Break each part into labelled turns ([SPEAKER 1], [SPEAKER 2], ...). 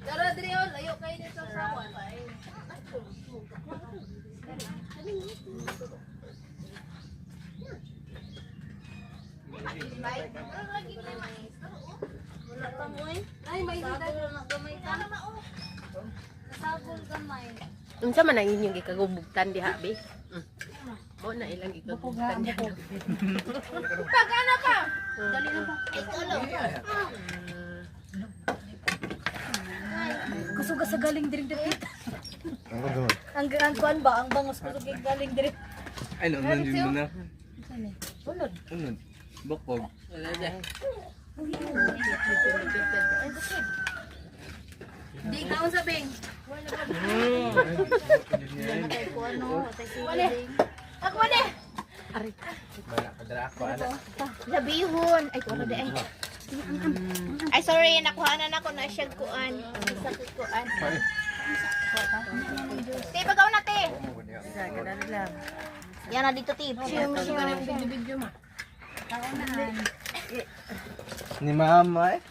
[SPEAKER 1] Tara, Drion, layo kayo dito sa sawan. Wala pa mo eh. Ay, may dito na gamay ka. Nasabol gamay.
[SPEAKER 2] Unsa man ang inyong gikagubugtan diha, be? Mo na ilang gikagubugtan diha.
[SPEAKER 1] Pag-ano ka? Dali na pa.
[SPEAKER 3] Kusuga sa galing diri diri.
[SPEAKER 4] Ang gawin.
[SPEAKER 3] Ang kuan ba ang bangos kusuga galing diri.
[SPEAKER 5] Ay, naman yun muna.
[SPEAKER 3] Unod.
[SPEAKER 5] Unod. Bokog.
[SPEAKER 1] Di ka usaping.
[SPEAKER 3] Wala. Ako wala.
[SPEAKER 1] Labihon. Ay, kung di ay. Ay, sorry. Nakuha na ako na siya kuan. Sa kuan. Te, pagaw na, te. Yan na dito, te. Video mo.
[SPEAKER 5] Ni mama eh.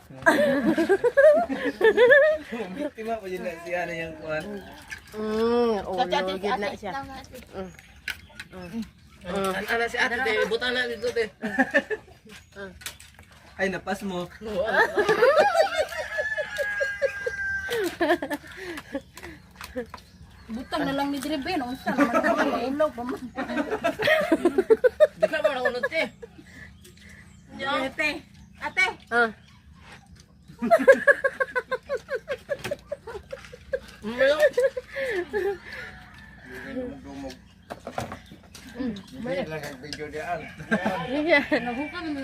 [SPEAKER 5] Biktima pa yun na si ano yung kuhan.
[SPEAKER 2] Ulo gid na siya.
[SPEAKER 6] Ana si ate, te, buta na dito, te.
[SPEAKER 5] Ay, napas mo.
[SPEAKER 3] Butang na lang ni diri ben unsa naman ulaw pa man.
[SPEAKER 6] Di ka ba nakunod, te?
[SPEAKER 1] Ate. Ate.
[SPEAKER 2] Ah.
[SPEAKER 4] Hindi lang ang video diyan.
[SPEAKER 2] Yeah.
[SPEAKER 3] Nabuka man